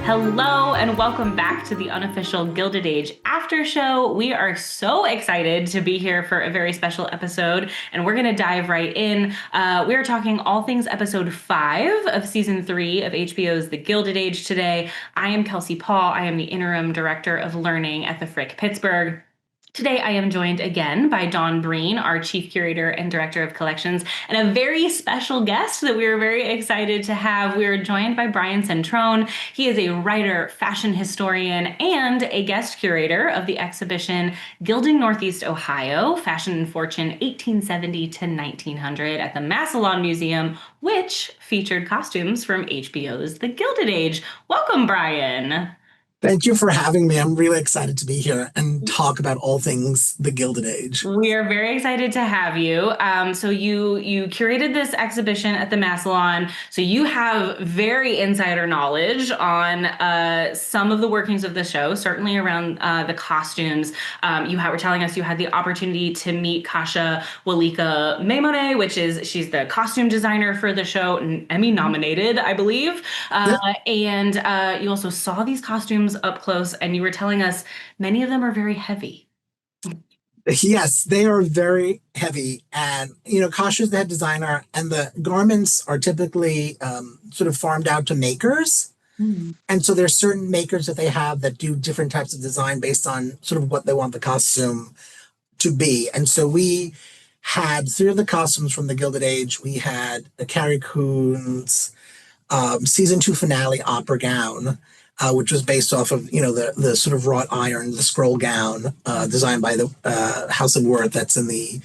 Hello and welcome back to the Unofficial Gilded Age Aftershow. We are so excited to be here for a very special episode, and we're going to dive right in. We are talking all things episode 5 of season 3 of HBO's The Gilded Age today. I am Kelsie Paul. I am the interim director of learning at the Frick Pittsburgh. Today, I am joined again by Dawn Breen, our chief curator and director of collections, and a very special guest that we are very excited to have. We are joined by Brian Centrone. He is a writer, fashion historian, and a guest curator of the exhibition Gilding Northeast Ohio, Fashion and Fortune 1870 to 1900 at the Massillon Museum, which featured costumes from HBO's The Gilded Age. Welcome, Brian. Thank you for having me. I'm really excited to be here and talk about all things The Gilded Age. We are very excited to have you. So you curated this exhibition at the Massillon. So you have very insider knowledge on some of the workings of the show, certainly around the costumes. You were telling us you had the opportunity to meet Kasia Walika Maimone, she's the costume designer for the show, Emmy nominated, I believe. And you also saw these costumes up close, and you were telling us many of them are very heavy. Yes, they are very heavy. And, Kasia's the head designer, and the garments are typically sort of farmed out to makers. Mm. And so there's certain makers that they have that do different types of design based on sort of what they want the costume to be. And so we had 3 of the costumes from The Gilded Age. We had a Carrie Coon's season 2 finale opera gown, which was based off of, the sort of wrought iron, the scroll gown designed by the House of Worth that's in the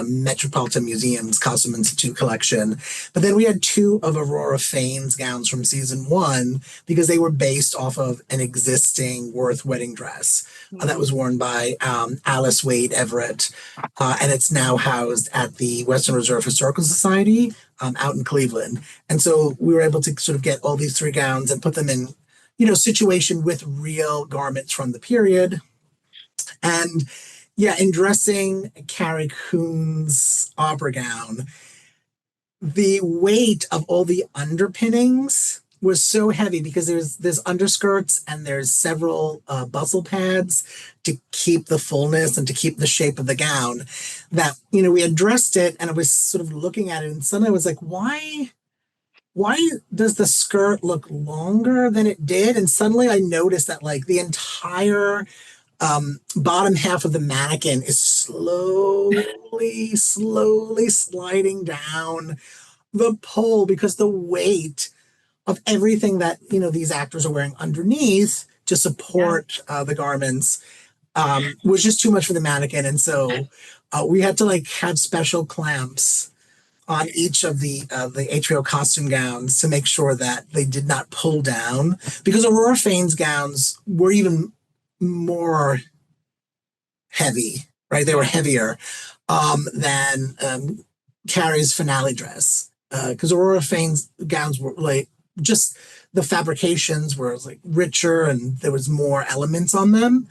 Metropolitan Museum's Costume Institute collection. But then we had 2 of Aurora Fane's gowns from season 1 because they were based off of an existing Worth wedding dress that was worn by Alice Wade Everett. And it's now housed at the Western Reserve Historical Society out in Cleveland. And so we were able to sort of get all these 3 gowns and put them in situation with real garments from the period. And in dressing Carrie Coon's opera gown, the weight of all the underpinnings was so heavy because there's underskirts and there's several bustle pads to keep the fullness and to keep the shape of the gown that, we had dressed it, and I was sort of looking at it, and suddenly I was like, why does the skirt look longer than it did? And suddenly I noticed that the entire bottom half of the mannequin is slowly sliding down the pole because the weight of everything that, these actors are wearing underneath to support the garments was just too much for the mannequin. And so we had to have special clamps on each of the HBO costume gowns to make sure that they did not pull down, because Aurora Fane's gowns were even more heavy, right? They were heavier than Carrie's finale dress, because Aurora Fane's gowns were just the fabrications were richer and there was more elements on them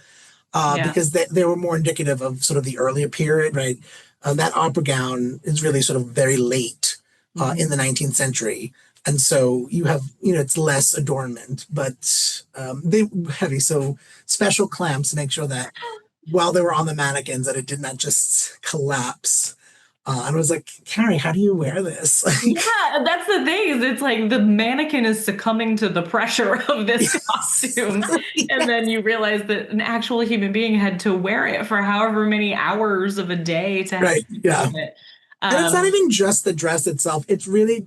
because they were more indicative of sort of the earlier period, right? That opera gown is really sort of very late in the 19th century. And so you have, it's less adornment, but they were heavy. So special clamps to make sure that while they were on the mannequins, that it did not just collapse. And I was like, Carrie, how do you wear this? Yeah, that's the thing. Is it's the mannequin is succumbing to the pressure of this costume. Yes. And then you realize that an actual human being had to wear it for however many hours of a day to have it. And it's not even just the dress itself. It's really,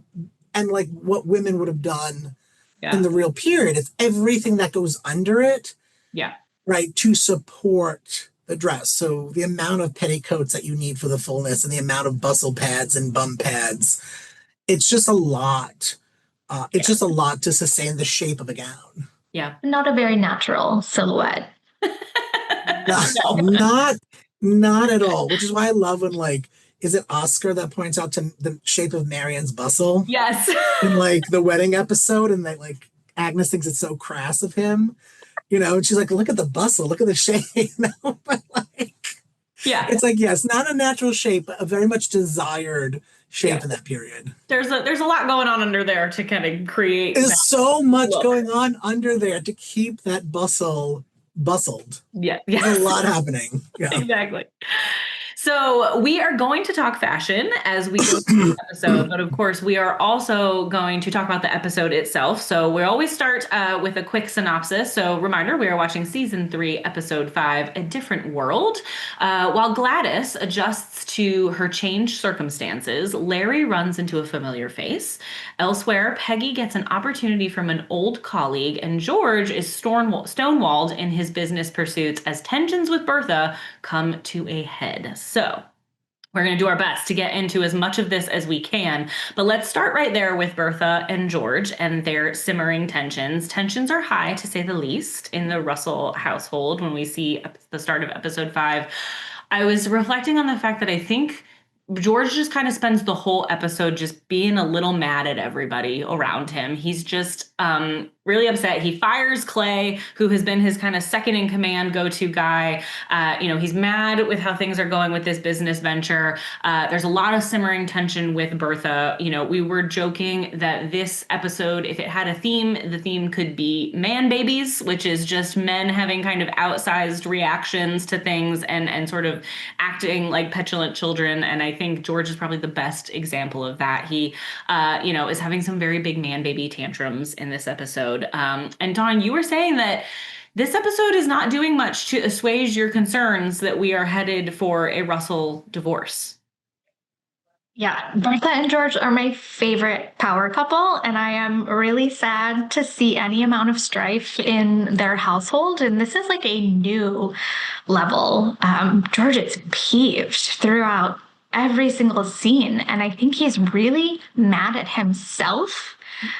and what women would have done in the real period. It's everything that goes under it. Yeah. Right. To support the dress. So the amount of petticoats that you need for the fullness and the amount of bustle pads and bum pads, it's just a lot. It's just a lot to sustain the shape of a gown. Yeah. Not a very natural silhouette. Not at all, which is why I love when is it Oscar that points out to the shape of Marian's bustle? Yes. In the wedding episode, and that Agnes thinks it's so crass of him. And she's like, look at the bustle, look at the shape. But Yeah. It's like, yes, not a natural shape, but a very much desired shape in that period. There's a lot going on under there to kind of create. There's so much look. going on under there to keep that bustled. Yeah. There's a lot happening. Yeah. Exactly. So we are going to talk fashion as we go through the episode, but of course we are also going to talk about the episode itself. So we always start with a quick synopsis. So reminder, we are watching season 3, episode 5, A Different World. While Gladys adjusts to her changed circumstances, Larry runs into a familiar face. Elsewhere, Peggy gets an opportunity from an old colleague, and George is stonewalled in his business pursuits as tensions with Bertha come to a head. So we're going to do our best to get into as much of this as we can, but let's start right there with Bertha and George and their simmering tensions. Tensions are high, to say the least, in the Russell household. When we see the start of episode 5, I was reflecting on the fact that I think George just kind of spends the whole episode just being a little mad at everybody around him. He's just really upset. He fires Clay, who has been his kind of second in command go-to guy. He's mad with how things are going with this business venture. There's a lot of simmering tension with Bertha. We were joking that this episode, if it had a theme, the theme could be man babies, which is just men having kind of outsized reactions to things and sort of acting like petulant children. And I think George is probably the best example of that. He, is having some very big man baby tantrums in this episode. And Dawn, you were saying that this episode is not doing much to assuage your concerns that we are headed for a Russell divorce. Yeah, Bertha and George are my favorite power couple, and I am really sad to see any amount of strife in their household. And this is like a new level. George is peeved throughout every single scene, and I think he's really mad at himself.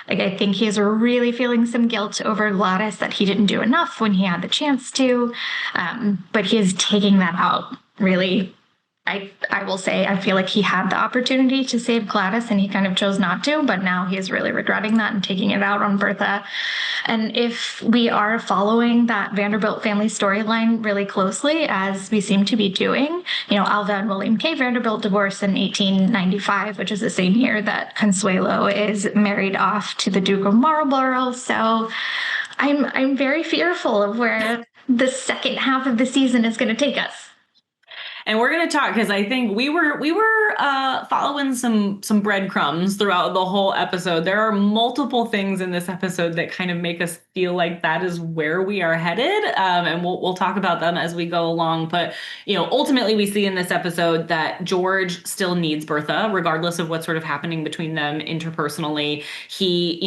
Like, I think he's really feeling some guilt over Gladys that he didn't do enough when he had the chance to. But he is taking that out really. I will say, I feel like he had the opportunity to save Gladys and he kind of chose not to, but now he is really regretting that and taking it out on Bertha. And if we are following that Vanderbilt family storyline really closely, as we seem to be doing, Alva and William K. Vanderbilt divorced in 1895, which is the same year that Consuelo is married off to the Duke of Marlborough. So I'm very fearful of where the second half of the season is going to take us. And we're going to talk, because I think we were following some breadcrumbs throughout the whole episode. There are multiple things in this episode that kind of make us feel like that is where we are headed. And we'll talk about them as we go along. But, ultimately we see in this episode that George still needs Bertha, regardless of what's sort of happening between them interpersonally. He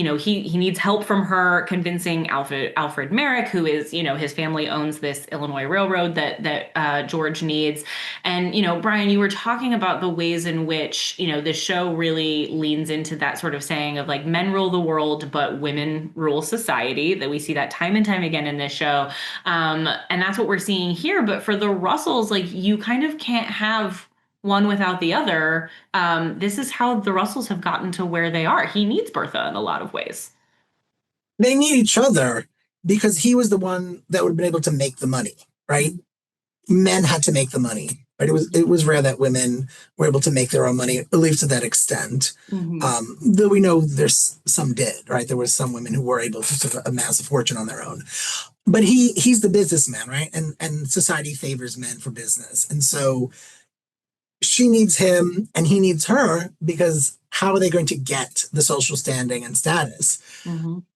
needs help from her convincing Alfred Merrick, who is, his family owns this Illinois railroad that George needs. And, Brian, you were talking about the ways in which, the show really leans into that sort of saying of like men rule the world, but women rule society, that we see that time and time again in this show. And that's what we're seeing here. But for the Russells, like, you kind of can't have one without the other. This is how the Russells have gotten to where they are. He needs Bertha in a lot of ways. They need each other because he was the one that would have been able to make the money, right? Men had to make the money, right? It was rare that women were able to make their own money, at least to that extent. Mm-hmm. Though we know there's some did, right? There was some women who were able to sort of amass a fortune on their own. But he's the businessman, right? And society favors men for business. And so she needs him and he needs her, because how are they going to get the social standing and status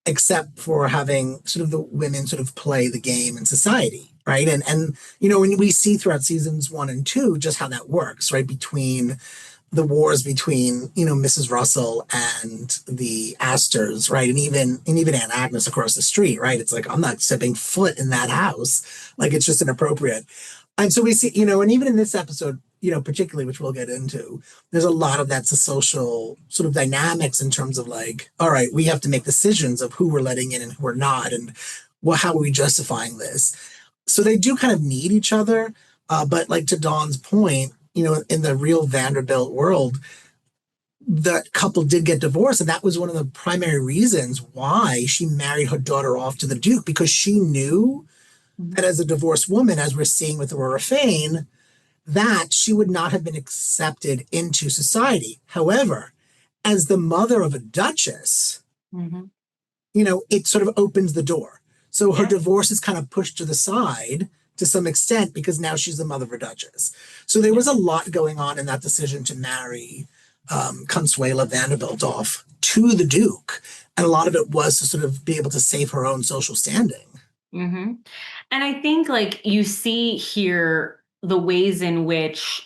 except for having sort of the women sort of play the game in society, right? And when we see throughout seasons 1 and 2 just how that works, right? Between the wars between, Mrs. Russell and the Astors, right? And even Aunt Agnes across the street, right? It's like, I'm not stepping foot in that house. Like, it's just inappropriate. And so we see, and even in this episode, particularly, which we'll get into, there's a lot of that's a social sort of dynamics in terms of like, all right, we have to make decisions of who we're letting in and who we're not. And how are we justifying this? So they do kind of need each other. But like to Dawn's point, in the real Vanderbilt world, the couple did get divorced. And that was one of the primary reasons why she married her daughter off to the Duke, because she knew that as a divorced woman, as we're seeing with Aurora Fane, that she would not have been accepted into society. However, as the mother of a duchess, it sort of opens the door. So her divorce is kind of pushed to the side to some extent because now she's the mother of a duchess. So there was a lot going on in that decision to marry Consuela Vanderbilt off to the Duke. And a lot of it was to sort of be able to save her own social standing. And I think like you see here the ways in which,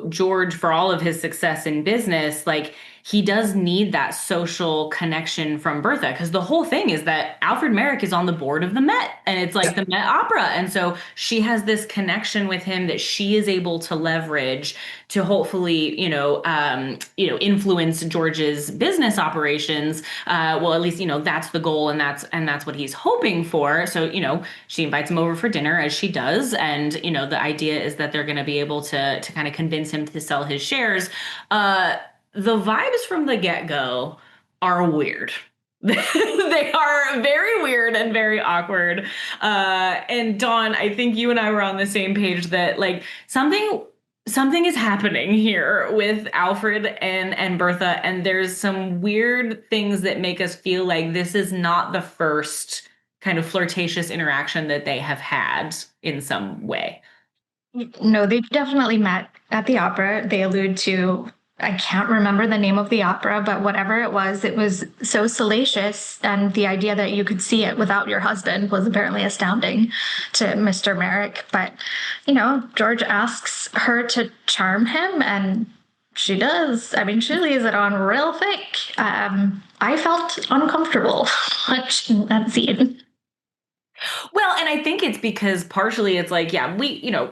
George, for all of his success in business, like he does need that social connection from Bertha, because the whole thing is that Alfred Merrick is on the board of the Met, and it's like the Met Opera. And so she has this connection with him that she is able to leverage to hopefully, influence George's business operations. Well, at least, that's the goal, and that's what he's hoping for. So, she invites him over for dinner, as she does. And, the idea is that they're going to be able to kind of convince him to sell his shares. The vibes from the get-go are weird. They are very weird and very awkward. And Dawn, I think you and I were on the same page that like something is happening here with Alfred and Bertha, and there's some weird things that make us feel like this is not the first kind of flirtatious interaction that they have had in some way. No, they've definitely met at the opera. They allude to, I can't remember the name of the opera, but whatever it was so salacious. And the idea that you could see it without your husband was apparently astounding to Mr. Merrick. But, George asks her to charm him, and she does. I mean, she lays it on real thick. I felt uncomfortable watching that scene. Well, and I think it's because partially it's like, yeah,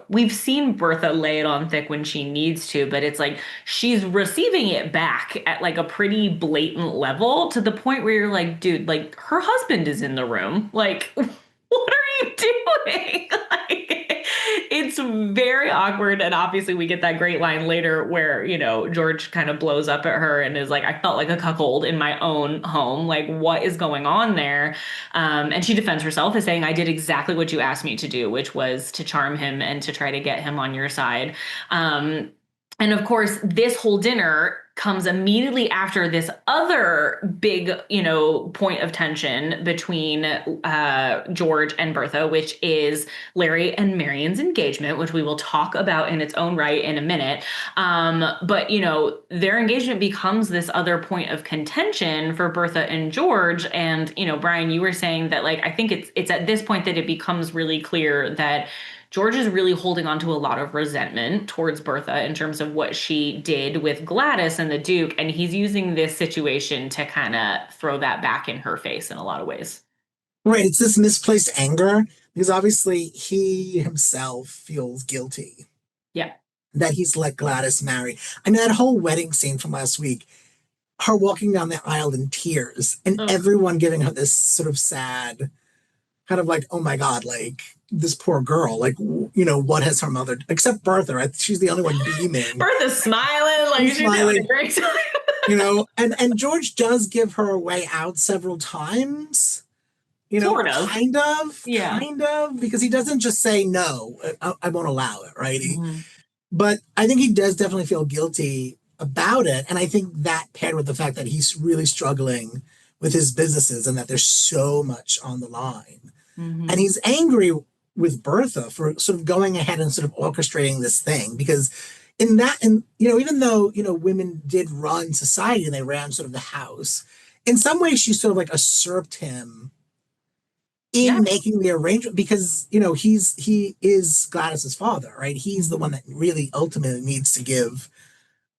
we've seen Bertha lay it on thick when she needs to, but it's like she's receiving it back at like a pretty blatant level, to the point where you're like, dude, like her husband is in the room. Like, what are you doing? Like, it's very awkward. And obviously we get that great line later where, George kind of blows up at her and is like, I felt like a cuckold in my own home. Like, what is going on there? And she defends herself as saying, I did exactly what you asked me to do, which was to charm him and to try to get him on your side. And of course, this whole dinner comes immediately after this other big, point of tension between George and Bertha, which is Larry and Marian's engagement, which we will talk about in its own right in a minute. But, their engagement becomes this other point of contention for Bertha and George. And, Brian, you were saying that, like, I think it's at this point that it becomes really clear that George is really holding on to a lot of resentment towards Bertha in terms of what she did with Gladys and the Duke. And he's using this situation to kind of throw that back in her face in a lot of ways. Right. It's this misplaced anger because obviously he himself feels guilty. Yeah. That he's let Gladys marry. I mean, that whole wedding scene from last week, her walking down the aisle in tears and everyone giving her this sort of sad kind of like, oh my God, like this poor girl, like, what has her mother, except Bertha, right? She's the only one beaming. Bertha's smiling, like she's having a great time. And George does give her a way out several times, sort of. Kind of, because he doesn't just say, no, I won't allow it, right? But I think he does definitely feel guilty about it. And I think that paired with the fact that he's really struggling with his businesses and that there's so much on the line. And he's angry with Bertha for sort of going ahead and sort of orchestrating this thing, because even though, women did run society and they ran sort of the house, in some ways she sort of like usurped him in making the arrangement, because, he is Gladys's father, right? He's the one that really ultimately needs to give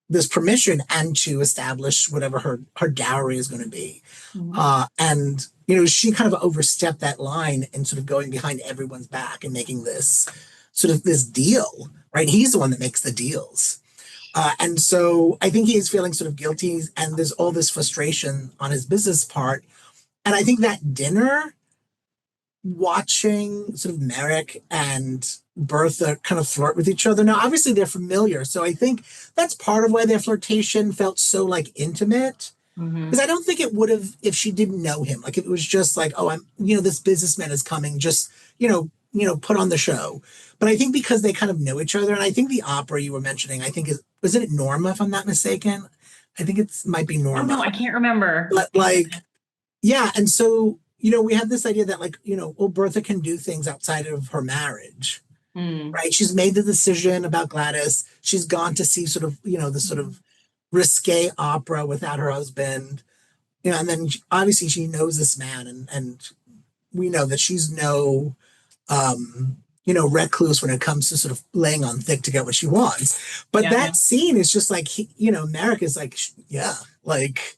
this permission and to establish whatever her dowry is going to be. And, she kind of overstepped that line and sort of going behind everyone's back and making this sort of this deal, right? He's the one that makes the deals. And so I think he is feeling sort of guilty, and there's all this frustration on his business part. And I think that dinner, watching sort of Merrick and Bertha kind of flirt with each other. Now, obviously they're familiar. So I think that's part of why their flirtation felt so like intimate. Because I don't think it would have if she didn't know him. Like if it was just like, oh, this businessman is coming, just, put on the show. But I think because they kind of know each other, and I think the opera you were mentioning, I think was it Norma, if I'm not mistaken? I think it might be Oh Norma. no, I can't remember. But like, yeah, and so we have this idea that like, well, Bertha can do things outside of her marriage, right? She's made the decision about Gladys. She's gone to see sort of, the sort of risque opera without her husband, and then obviously she knows this man, and we know that she's no recluse when it comes to sort of laying on thick to get what she wants. But that scene is just like, Merrick is like, yeah, like,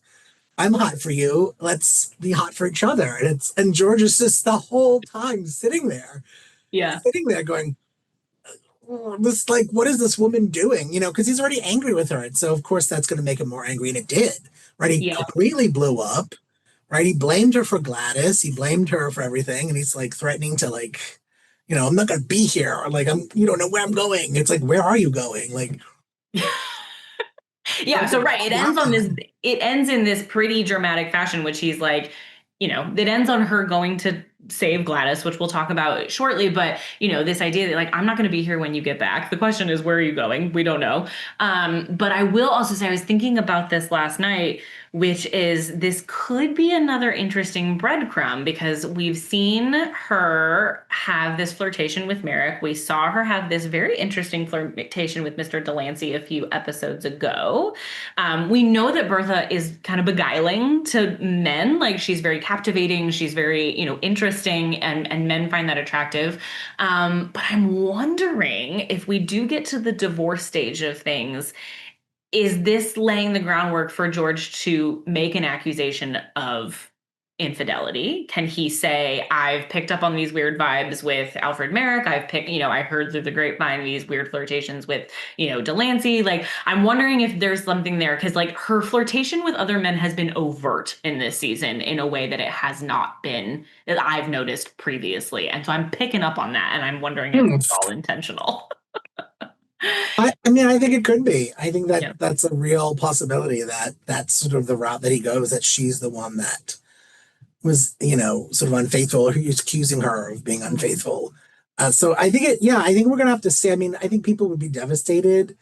I'm hot for you. Let's be hot for each other. And George is just the whole time sitting there going, oh, this, like, what is this woman doing? Because he's already angry with her. And so, of course, that's going to make him more angry. And it did, right? He completely blew up, right? He blamed her for Gladys. He blamed her for everything. And he's like threatening to, like, I'm not going to be here. Or like, you don't know where I'm going. It's like, where are you going? Like, yeah. So, right. It ends in this pretty dramatic fashion, which he's like, it ends on her going to save Gladys, which we'll talk about shortly. But, this idea that like, I'm not going to be here when you get back. The question is, where are you going? We don't know. But I will also say I was thinking about this last night, which is this could be another interesting breadcrumb because we've seen her have this flirtation with Merrick. We saw her have this very interesting flirtation with Mr. Delancey a few episodes ago. We know that Bertha is kind of beguiling to men. Like she's very captivating. She's very, interesting and men find that attractive. But I'm wondering if we do get to the divorce stage of things, is this laying the groundwork for George to make an accusation of infidelity? Can he say, I've picked up on these weird vibes with Alfred Merrick. I heard through the grapevine these weird flirtations with, Delancey. Like, I'm wondering if there's something there because like her flirtation with other men has been overt in this season in a way that it has not been, that I've noticed previously. And so I'm picking up on that and I'm wondering if it's all intentional. I mean, I think it could be. I think that that's a real possibility that that's sort of the route that he goes, that she's the one that was, sort of unfaithful, or he's accusing her of being unfaithful. So I think I think we're going to have to see. I mean, I think people would be devastated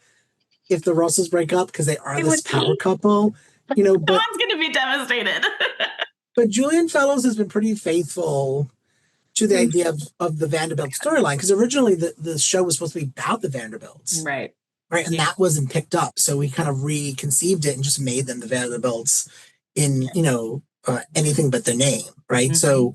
if the Russells break up because they are this power couple, but no one's going to be devastated. But Julian Fellows has been pretty faithful to the idea of the Vanderbilt storyline, because originally the show was supposed to be about the Vanderbilts. Right. And that wasn't picked up. So we kind of reconceived it and just made them the Vanderbilts in, anything but their name. Right. So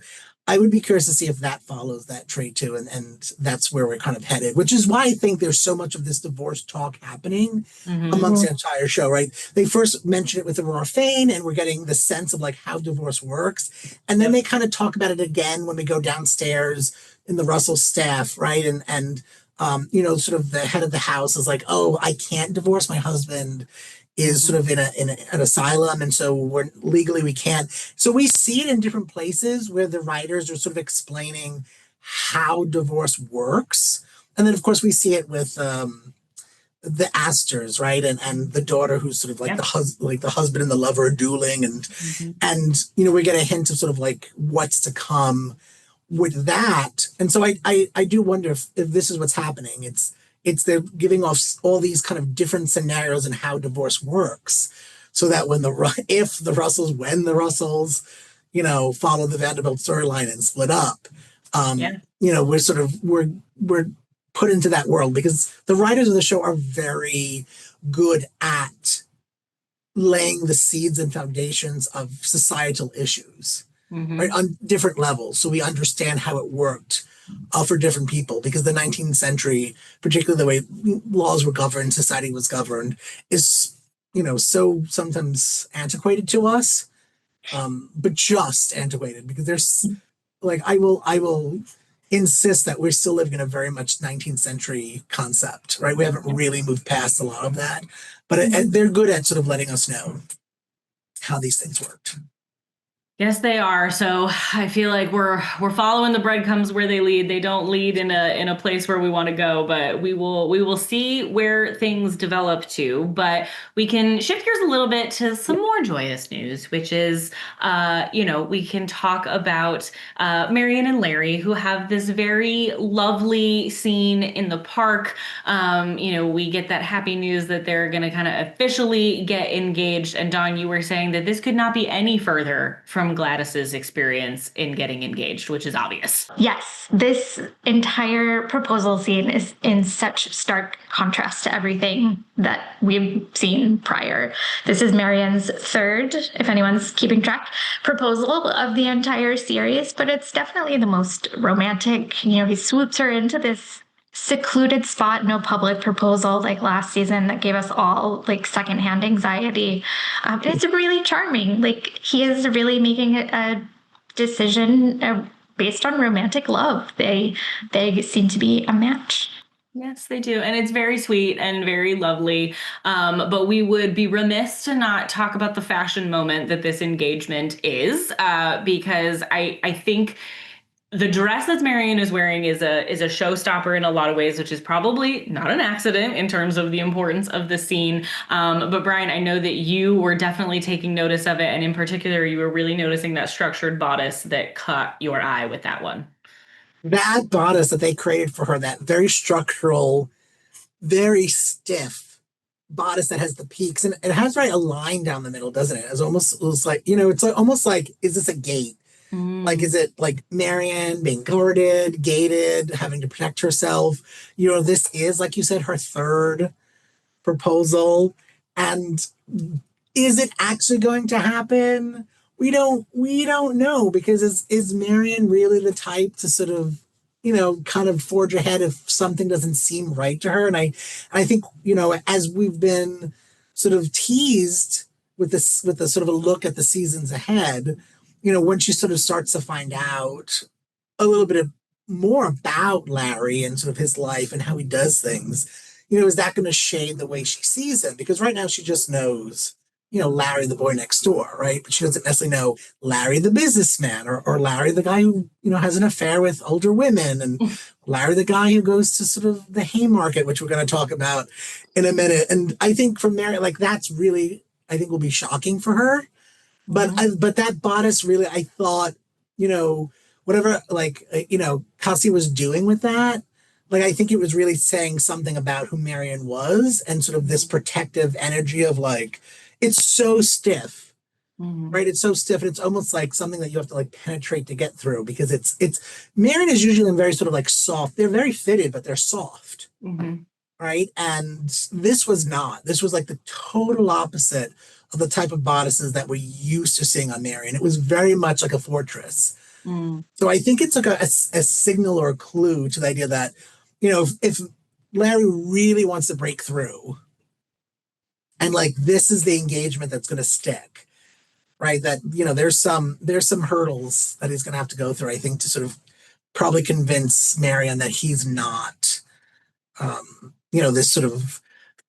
I would be curious to see if that follows that trait too. And that's where we're kind of headed, which is why I think there's so much of this divorce talk happening amongst the entire show. Right. They first mention it with Aurora Fane, and we're getting the sense of like how divorce works. And then they kind of talk about it again when we go downstairs in the Russell staff. Right. And sort of the head of the house is like, oh, I can't divorce my husband, is sort of in an asylum, and so we can't. So we see it in different places where the writers are sort of explaining how divorce works, and then of course we see it with the Astors, right, and the daughter who's sort of like the husband and the lover are dueling, and we get a hint of sort of like what's to come with that. And so I do wonder if this is what's happening. It's they're giving off all these kind of different scenarios and how divorce works, so that when the Russells follow the Vanderbilt storyline and split up, we're put into that world, because the writers of the show are very good at laying the seeds and foundations of societal issues, right, on different levels, so we understand how it worked for different people, because the 19th century, particularly the way laws were governed, society was governed, is so sometimes antiquated to us, but just antiquated, because there's like I will insist that we're still living in a very much 19th century concept, right? We haven't really moved past a lot of that, but they're good at sort of letting us know how these things worked. Yes, they are. So I feel like we're following the breadcrumbs where they lead. They don't lead in a place where we want to go, but we will see where things develop to. But we can shift gears a little bit to some more joyous news, which is, we can talk about Marian and Larry, who have this very lovely scene in the park. We get that happy news that they're going to kind of officially get engaged. And Dawn, you were saying that this could not be any further from Gladys's experience in getting engaged, which is obvious. Yes, this entire proposal scene is in such stark contrast to everything that we've seen prior. This is Marian's third, if anyone's keeping track, proposal of the entire series, but it's definitely the most romantic. He swoops her into this secluded spot, no public proposal like last season that gave us all like secondhand anxiety. It's really charming. Like he is really making a decision based on romantic love. They seem to be a match. Yes, they do. And it's very sweet and very lovely. But we would be remiss to not talk about the fashion moment that this engagement is, because I think the dress that Marian is wearing is a showstopper in a lot of ways, which is probably not an accident in terms of the importance of the scene. But Brian, I know that you were definitely taking notice of it, and in particular, you were really noticing that structured bodice that caught your eye with that one. That bodice that they created for her, that very structural, very stiff bodice that has the peaks, and it has a line down the middle, doesn't it? It's like, it's like, almost like, is this a gate? Like, is it like Marian being guarded, gated, having to protect herself? This is, like you said, her third proposal. And is it actually going to happen? We don't know, because is Marian really the type to sort of, kind of forge ahead if something doesn't seem right to her? And I think, as we've been sort of teased with a sort of a look at the seasons ahead, when she sort of starts to find out a little bit more about Larry and sort of his life and how he does things, is that going to shade the way she sees him? Because right now she just knows, Larry, the boy next door, right? But she doesn't necessarily know Larry, the businessman, or Larry, the guy who, has an affair with older women, and Larry, the guy who goes to sort of the Haymarket, which we're going to talk about in a minute. And I think for Mary, like, that's really, I think, will be shocking for her. But but that bodice really, I thought, whatever, like, Kelsie was doing with that, like, I think it was really saying something about who Marian was, and sort of this protective energy of, like, it's so stiff, right? It's so stiff, and it's almost like something that you have to, like, penetrate to get through, because it's Marian is usually in very sort of like soft. They're very fitted, but they're soft, right? And this was not. This was like the total opposite of the type of bodices that we're used to seeing on Marian. It was very much like a fortress. So I think it's like a signal or a clue to the idea that, if Larry really wants to break through, and like this is the engagement that's going to stick, right? That, there's some hurdles that he's going to have to go through, I think, to sort of probably convince Marian that he's not,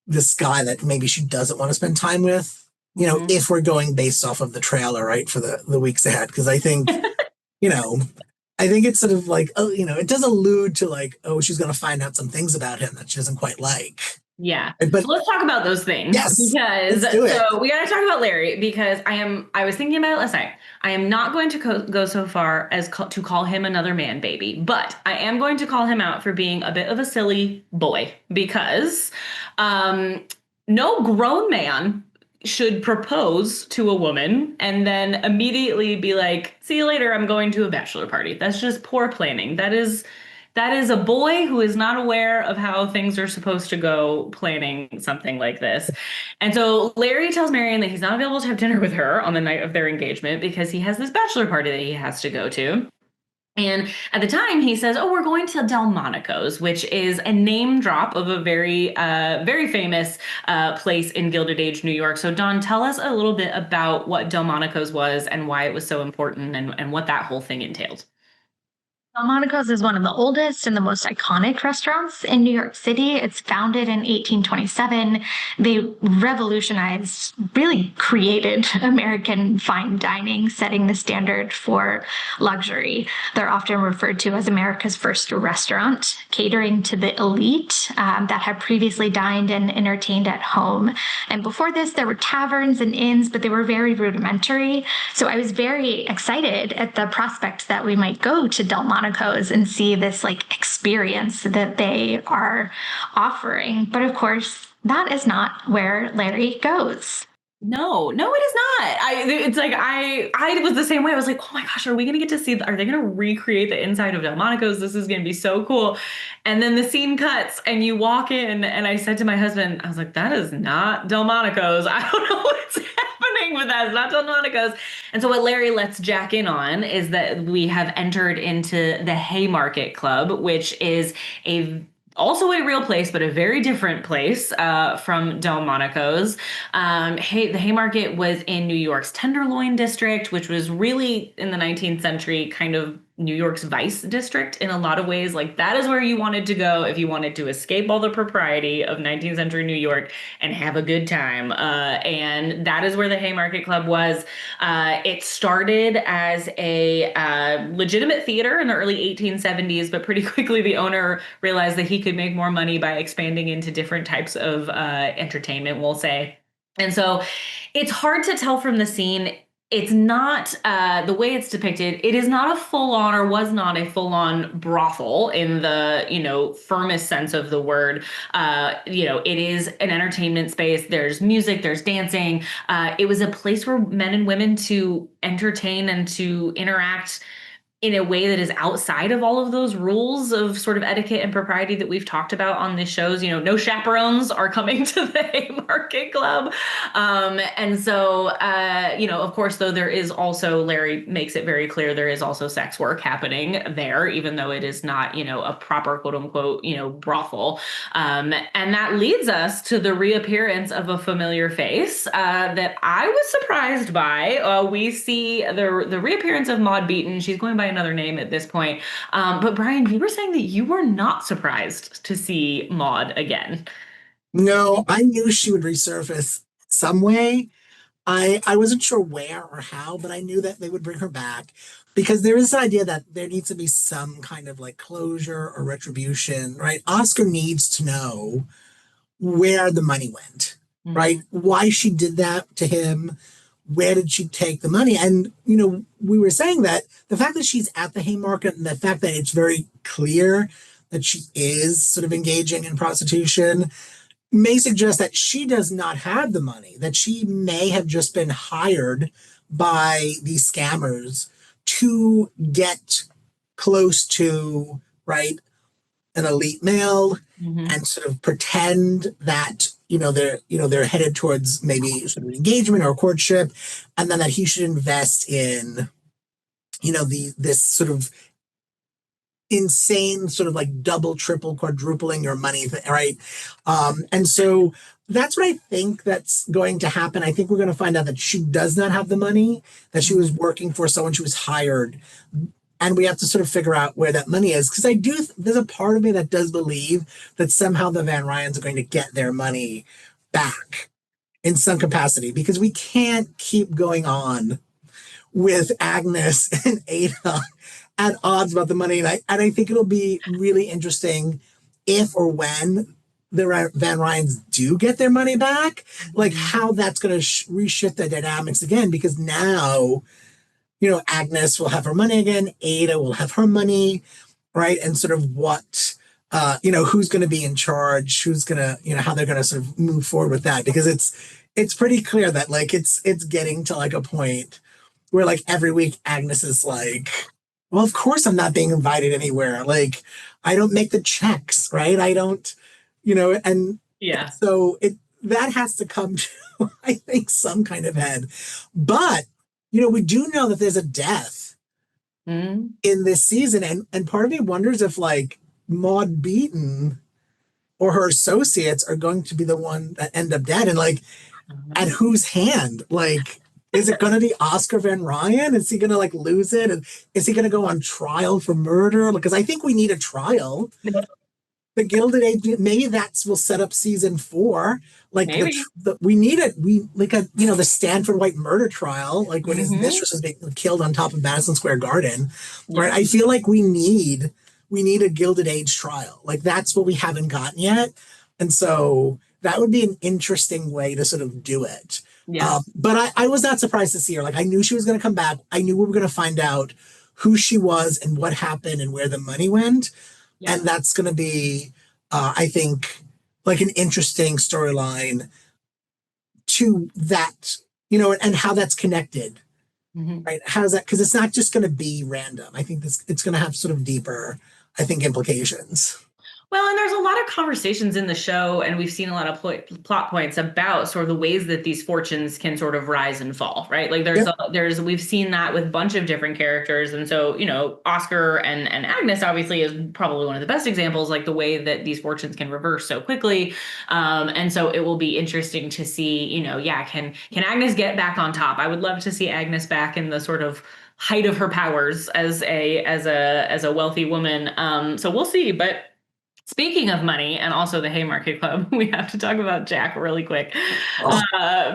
this guy that maybe she doesn't want to spend time with. If we're going based off of the trailer, right, for the weeks ahead. Because I think, I think it's sort of like, it does allude to, like, she's going to find out some things about him that she doesn't quite like. Yeah. But so let's talk about those things. Yes, because let's do it. So we got to talk about Larry, because I was thinking about it last night. I am not going to go so far as to call him another man baby, but I am going to call him out for being a bit of a silly boy, because no grown man should propose to a woman and then immediately be like, see you later, I'm going to a bachelor party. That's just poor planning. That is a boy who is not aware of how things are supposed to go planning something like this. And so Larry tells Marian that he's not available to have dinner with her on the night of their engagement because he has this bachelor party that he has to go to. And at the time, he says, we're going to Delmonico's, which is a name drop of a very, very famous place in Gilded Age, New York. So, Dawn, tell us a little bit about what Delmonico's was and why it was so important, and what that whole thing entailed. Delmonico's is one of the oldest and the most iconic restaurants in New York City. It's founded in 1827. They revolutionized, really created American fine dining, setting the standard for luxury. They're often referred to as America's first restaurant, catering to the elite that had previously dined and entertained at home. And before this, there were taverns and inns, but they were very rudimentary. So I was very excited at the prospect that we might go to Delmonico's and see this like experience that they are offering. But of course, that is not where Larry goes. No, it is not. It's like I was the same way. I was like, oh my gosh, are we gonna get to see? Are they gonna recreate the inside of Delmonico's? This is gonna be so cool. And then the scene cuts, and you walk in, and I said to my husband, I was like, that is not Delmonico's. I don't know what's happening with that. It's not Delmonico's. And so what Larry lets Jack in on is that we have entered into the Haymarket Club, which is also a real place, but a very different place from Delmonico's. The Haymarket was in New York's Tenderloin district, which was really in the 19th century kind of New York's vice district in a lot of ways. Like that is where you wanted to go if you wanted to escape all the propriety of 19th century New York and have a good time. And that is where the Haymarket Club was. It started as a legitimate theater in the early 1870s, but pretty quickly the owner realized that he could make more money by expanding into different types of entertainment, we'll say. And so it's hard to tell from the scene. It's not the way it's depicted. It is not a full-on or was not a full-on brothel in the, firmest sense of the word. It is an entertainment space. There's music, there's dancing. It was a place for men and women to entertain and to interact in a way that is outside of all of those rules of sort of etiquette and propriety that we've talked about on this shows. No chaperones are coming to the Haymarket Club. And so, of course, though, there is also, Larry makes it very clear, there is also sex work happening there, even though it is not, a proper quote unquote, brothel. And that leads us to the reappearance of a familiar face that I was surprised by. We see the reappearance of Maud Beaton. She's going by another name at this point. But Brian, you were saying that you were not surprised to see Maud again. No, I knew she would resurface some way. I wasn't sure where or how, but I knew that they would bring her back because there is an idea that there needs to be some kind of like closure or retribution, right? Oscar needs to know where the money went, right? Why she did that to him. Where did she take the money? And, we were saying that the fact that she's at the Haymarket and the fact that it's very clear that she is sort of engaging in prostitution may suggest that she does not have the money, that she may have just been hired by these scammers to get close to, right, an elite male and sort of pretend that they're headed towards maybe sort of engagement or courtship, and then that he should invest in this sort of insane sort of like double, triple, quadrupling your money, right? And so that's what I think that's going to happen. I think we're going to find out that she does not have the money, that she was working for someone, she was hired. And we have to sort of figure out where that money is. Because there's a part of me that does believe that somehow the Van Ryans are going to get their money back in some capacity, because we can't keep going on with Agnes and Ada at odds about the money. And I think it'll be really interesting if or when the Van Ryans do get their money back, like how that's going to reshift the dynamics again, because now, Agnes will have her money again. Ada will have her money, right? And sort of what, who's going to be in charge, who's going to, how they're going to sort of move forward with that. Because it's pretty clear that like, it's getting to like a point where like every week Agnes is like, well, of course I'm not being invited anywhere. Like I don't make the checks, right? I don't, and yeah. So that has to come to, I think, some kind of head. But we do know that there's a death in this season. And part of me wonders if like Maud Beaton or her associates are going to be the one that end up dead. And like, at whose hand? Like, Is it going to be Oscar Van Ryan? Is he going to like lose it? And is he going to go on trial for murder? Because I think we need a trial. The Gilded Age, maybe that's will set up season 4. Like we need it. We like a the Stanford White murder trial, like when his mistress was being killed on top of Madison Square Garden, right? I feel like we need a Gilded Age trial. Like that's what we haven't gotten yet, and so that would be an interesting way to sort of do it. Yeah. But I was not surprised to see her. Like I knew she was going to come back. I knew we were going to find out who she was and what happened and where the money went. Yeah. And that's going to be, I think, like an interesting storyline to that, and how that's connected, right? How's that? Because it's not just going to be random. I think it's going to have sort of deeper, I think, implications. Well, and there's a lot of conversations in the show, and we've seen a lot of plot points about sort of the ways that these fortunes can sort of rise and fall, right? Like we've seen that with a bunch of different characters. And so, Oscar and Agnes obviously is probably one of the best examples, like the way that these fortunes can reverse so quickly. And so it will be interesting to see, can Agnes get back on top? I would love to see Agnes back in the sort of height of her powers as a wealthy woman. So we'll see, but speaking of money and also the Haymarket Club, we have to talk about Jack really quick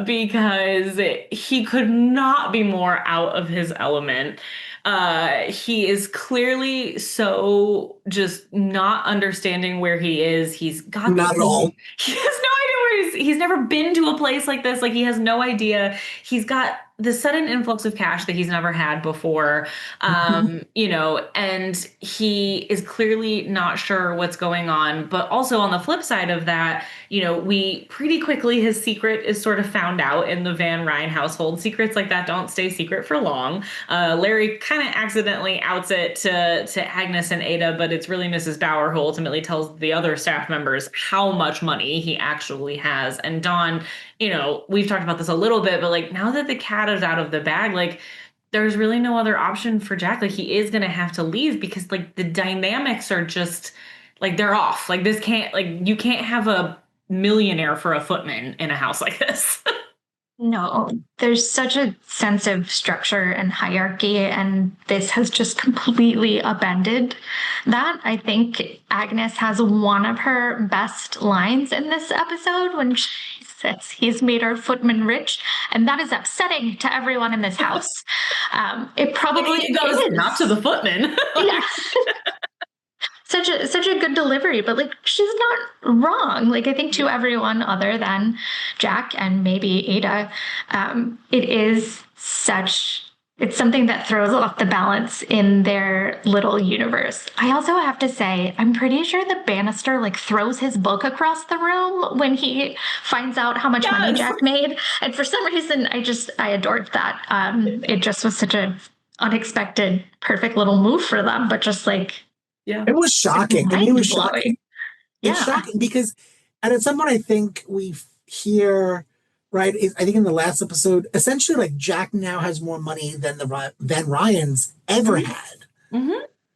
because he could not be more out of his element. He is clearly so just not understanding where he is. He's got not at all. He has no idea where he's never been to a place like this. Like he has no idea. He's got the sudden influx of cash that he's never had before, and he is clearly not sure what's going on. But also on the flip side of that, we pretty quickly, his secret is sort of found out in the Van Ryn household. Secrets like that don't stay secret for long. Larry kind of accidentally outs it to Agnes and Ada, but it's really Mrs. Bauer who ultimately tells the other staff members how much money he actually has. And Dawn, we've talked about this a little bit, but like now that the cat is out of the bag, like there's really no other option for Jack. Like he is going to have to leave because like the dynamics are just like they're off. Like this can't, like you can't have a millionaire for a footman in a house like this. No, there's such a sense of structure and hierarchy, and this has just completely upended that. I think Agnes has one of her best lines in this episode when she says he's made our footman rich, and that is upsetting to everyone in this house. It probably goes not to the footman. Yeah. Such a good delivery, but like she's not wrong. Like I think to everyone other than Jack and maybe Ada, it's something that throws off the balance in their little universe. I also have to say, I'm pretty sure the Bannister like throws his book across the room when he finds out how much money Jack made. And for some reason, I adored that. It just was such a unexpected, perfect little move for them, but just like, yeah, it was shocking. I mean, it was shocking. It's shocking because, and at some point, I think we hear, right? I think in the last episode, essentially, like Jack now has more money than the Van Ryans ever had,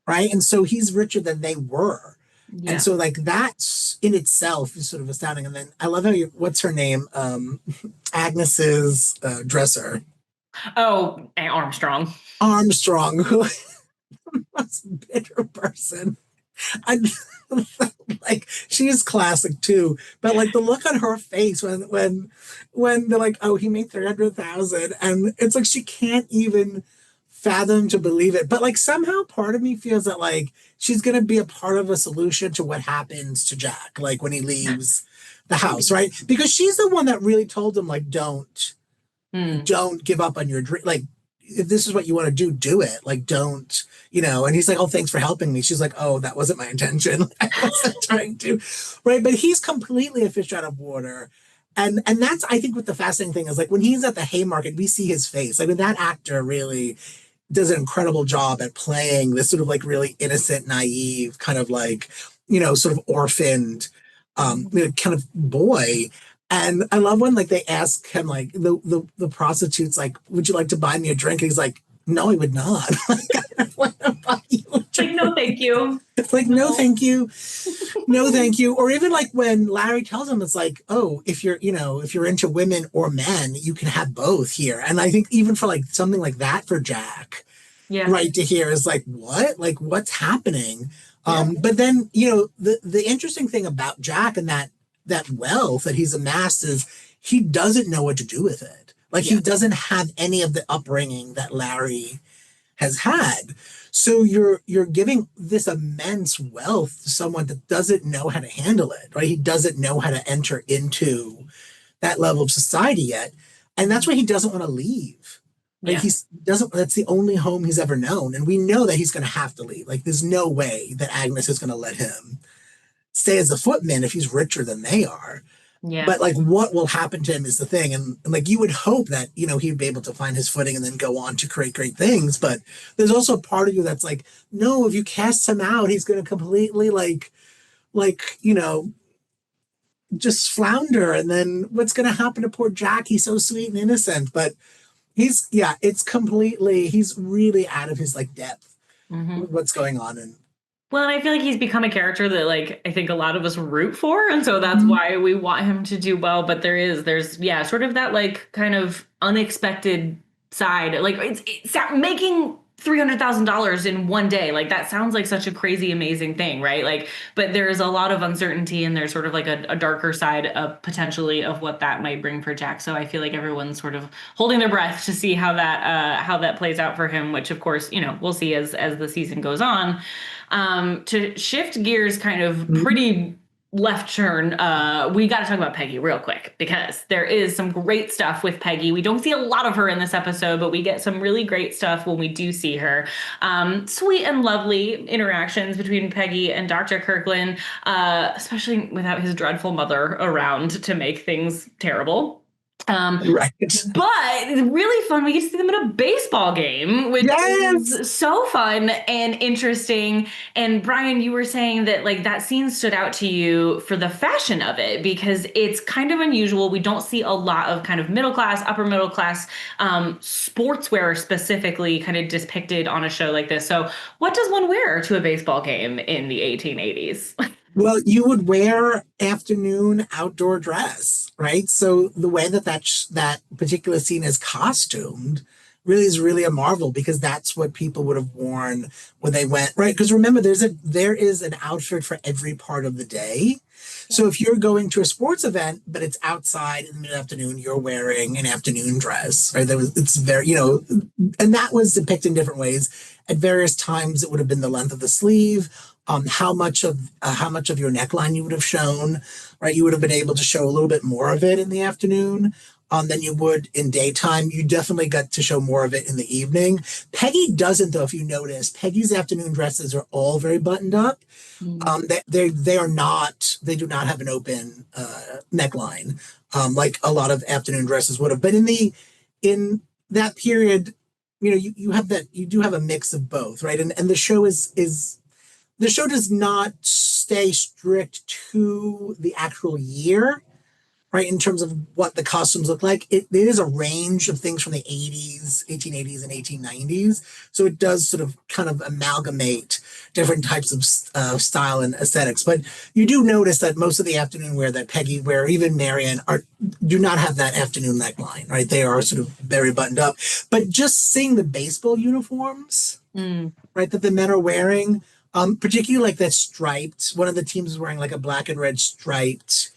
right? And so he's richer than they were, and so like that's in itself is sort of astounding. And then I love how what's her name, Agnes's dresser. Oh, Armstrong. Armstrong. Most bitter person. Like she's classic too, but like the look on her face when they're like, oh, he made 300,000, and it's like she can't even fathom to believe it. But like somehow part of me feels that like she's gonna be a part of a solution to what happens to Jack, like when he leaves the house, right? Because she's the one that really told him like don't give up on your dream, like if this is what you want to do, do it. Like, don't, and he's like, oh, thanks for helping me. She's like, oh, that wasn't my intention. I wasn't trying to, right? But he's completely a fish out of water. And that's, I think, what the fascinating thing is, like, when he's at the Haymarket, we see his face. I mean, that actor really does an incredible job at playing this sort of like really innocent, naive, kind of like, sort of orphaned, kind of boy. And I love when like they ask him like the prostitutes like, would you like to buy me a drink? And he's like, no, I would not. Like, I don't want to buy you a Like, no, thank you. It's like, no, thank you. No, thank you. Or even like when Larry tells him, it's like, oh, if you're into women or men, you can have both here. And I think even for like something like that for Jack, Yeah. right to hear is like, what? Like, what's happening? Yeah. But then, the interesting thing about Jack and that wealth that he's amassed is he doesn't know what to do with it. Like he doesn't have any of the upbringing that Larry has had. So you're giving this immense wealth to someone that doesn't know how to handle it, right? He doesn't know how to enter into that level of society yet. And that's why he doesn't want to leave. Like that's the only home he's ever known. And we know that he's going to have to leave. Like there's no way that Agnes is going to let him stay as a footman if he's richer than they are. Yeah. But like what will happen to him is the thing. And like you would hope that, he'd be able to find his footing and then go on to create great things. But there's also a part of you that's like, no, if you cast him out, he's going to completely just flounder. And then what's going to happen to poor Jack? He's so sweet and innocent, but he's really out of his like depth with what's going on. And well, and I feel like he's become a character that like I think a lot of us root for, and so that's why we want him to do well. But there's sort of that like kind of unexpected side. Like it's making $300,000 in one day. Like that sounds like such a crazy, amazing thing, right? Like, but there's a lot of uncertainty, and there's sort of like a darker side of potentially of what that might bring for Jack. So I feel like everyone's sort of holding their breath to see how that plays out for him, which of course, we'll see as the season goes on. To shift gears kind of pretty left turn, we got to talk about Peggy real quick, because there is some great stuff with Peggy. We don't see a lot of her in this episode, but we get some really great stuff when we do see her. Sweet and lovely interactions between Peggy and Dr. Kirkland, especially without his dreadful mother around to make things terrible. Right. But really fun. We get to see them at a baseball game, which is so fun and interesting. And Brian, you were saying that like that scene stood out to you for the fashion of it, because it's kind of unusual. We don't see a lot of kind of middle class, upper middle class sportswear specifically kind of depicted on a show like this. So what does one wear to a baseball game in the 1880s? Well, you would wear afternoon outdoor dress, right? So the way that particular scene is costumed is really a marvel, because that's what people would have worn when they went, right? Because remember, there is an outfit for every part of the day. So if you're going to a sports event, but it's outside in the mid-afternoon, you're wearing an afternoon dress, right? It's very, and that was depicted in different ways. At various times, it would have been the length of the sleeve, how much of your neckline you would have shown, right? You would have been able to show a little bit more of it in the afternoon than you would in daytime. You definitely got to show more of it in the evening. Peggy doesn't, though, if you notice. Peggy's afternoon dresses are all very buttoned up. They do not have an open neckline like a lot of afternoon dresses would have. But in that period, you do have a mix of both, right? And the show the show does not stay strict to the actual year, right? In terms of what the costumes look like. It is a range of things from the 1880s and 1890s. So it does sort of kind of amalgamate different types of style and aesthetics. But you do notice that most of the afternoon wear that Peggy wear, even Marian, do not have that afternoon neckline, right? They are sort of very buttoned up. But just seeing the baseball uniforms, right, that the men are wearing, particularly like that striped, one of the teams is wearing like a black and red striped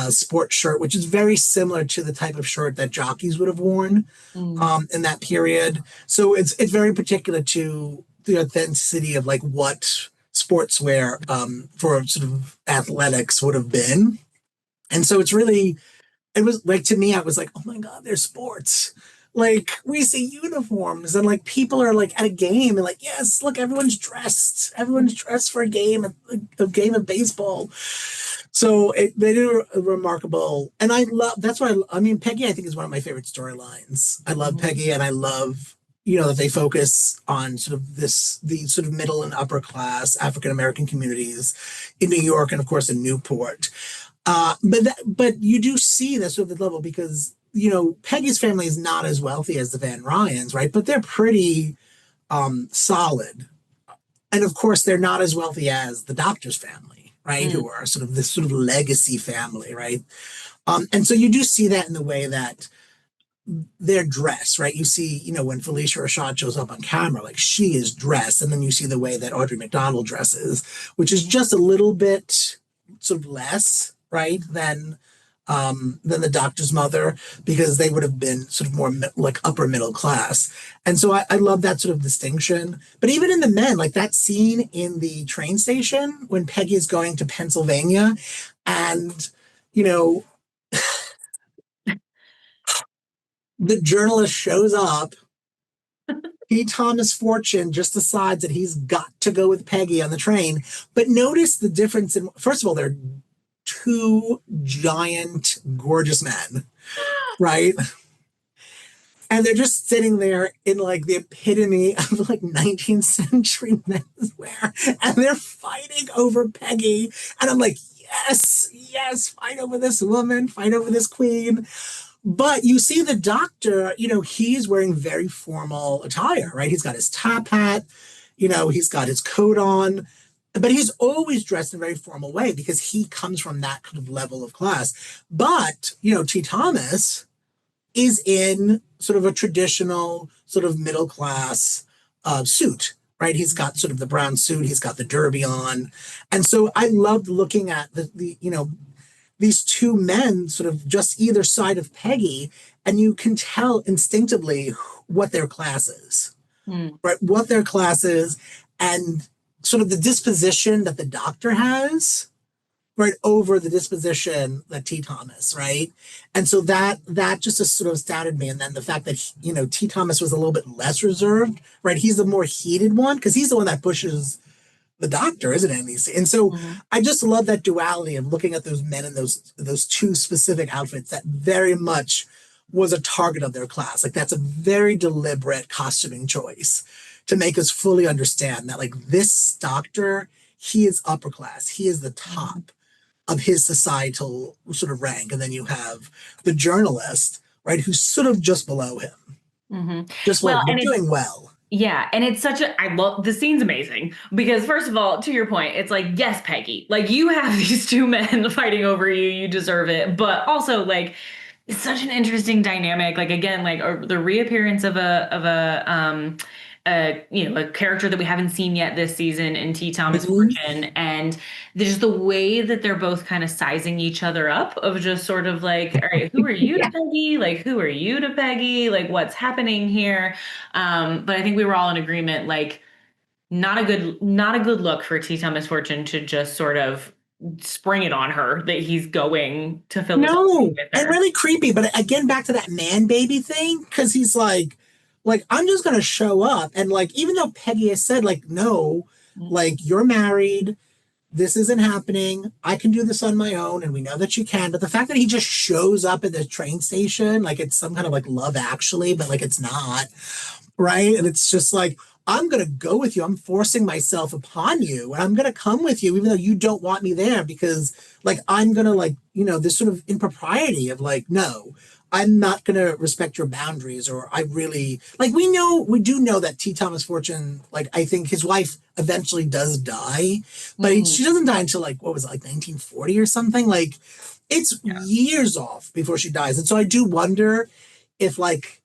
sports shirt, which is very similar to the type of shirt that jockeys would have worn in that period. So it's very particular to the authenticity of like what sportswear for sort of athletics would have been. And so it was like, to me, I was like, oh my God, there's sports. Like we see uniforms and like people are like at a game and like, yes, look, everyone's dressed for a game of baseball. So they did a remarkable, and that's why Peggy, I think, is one of my favorite storylines. I love Peggy, and I love, that they focus on sort of the sort of middle and upper class African-American communities in New York and of course in Newport. But you do see that sort of the level, because Peggy's family is not as wealthy as the Van Ryans, right? But they're pretty solid, And of course, they're not as wealthy as the doctor's family, right? Who are sort of this sort of legacy family, right? And so you do see that in the way that they're dressed, right? You see, when Felicia Rashad shows up on camera, like she is dressed, and then you see the way that Audrey McDonald dresses, which is just a little bit sort of less, right, than the doctor's mother, because they would have been sort of more like upper middle class. And so I love that sort of distinction. But even in the men, like that scene in the train station when Peggy is going to Pennsylvania, and you know the journalist shows up. P. Thomas Fortune just decides that he's got to go with Peggy on the train. But notice the difference in, first of all, they're two giant, gorgeous men, right? And they're just sitting there in like the epitome of like 19th century menswear. And they're fighting over Peggy. And I'm like, yes, yes, fight over this woman, fight over this queen. But you see the doctor, he's wearing very formal attire, right? He's got his top hat, he's got his coat on, but he's always dressed in a very formal way because he comes from that kind of level of class. But, T. Thomas is in sort of a traditional sort of middle class suit, right? He's got sort of the brown suit, he's got the derby on. And so I loved looking at these two men sort of just either side of Peggy, and you can tell instinctively what their class is, right? What their class is, and sort of the disposition that the doctor has, right, over the disposition that T. Thomas, right? And so that just sort of astounded me. And then the fact that, T. Thomas was a little bit less reserved, right? He's the more heated one because he's the one that pushes the doctor, isn't it? And so I just love that duality of looking at those men in those two specific outfits that very much was a target of their class. Like that's a very deliberate costuming choice to make us fully understand that like this doctor, he is upper class. He is the top of his societal sort of rank. And then you have the journalist, right, who's sort of just below him. Just well, and doing well. Yeah, and it's I love, the scene's amazing because first of all, to your point, it's like, yes, Peggy, like you have these two men fighting over you, you deserve it. But also like, it's such an interesting dynamic. Like again, like the reappearance of a character that we haven't seen yet this season in T. Thomas Fortune, and there's the way that they're both kind of sizing each other up of just sort of like, all right, who are you to Peggy? Like, who are you to Peggy? Like, what's happening here? But I think we were all in agreement, like, not a good look for T. Thomas Fortune to just sort of spring it on her that he's going to fill this with her. And really creepy. But again, back to that man baby thing, because he's like, I'm just going to show up. And like, even though Peggy has said like, no, like you're married, this isn't happening. I can do this on my own. And we know that you can. But the fact that he just shows up at the train station, like it's some kind of like Love Actually, but like it's not, right? And it's just like, I'm going to go with you. I'm forcing myself upon you. And I'm going to come with you, even though you don't want me there, because like, I'm going to like, this sort of impropriety of like, no, I'm not going to respect your boundaries, or I really like, we do know that T. Thomas Fortune, like, I think his wife eventually does die, but she doesn't die until like, what was it, like 1940 or something? Like it's years off before she dies. And so I do wonder if like,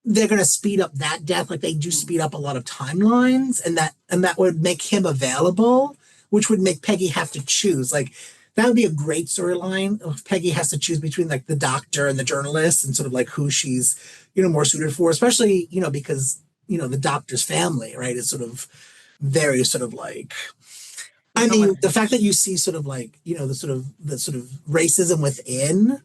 they're going to speed up that death. Like they do speed up a lot of timelines, and that would make him available, which would make Peggy have to choose. Like, that would be a great storyline if Peggy has to choose between like the doctor and the journalist and sort of like who she's, more suited for, especially, because, the doctor's family, right, is sort of very sort of like, I mean, the fact that you see sort of like, the sort of racism within,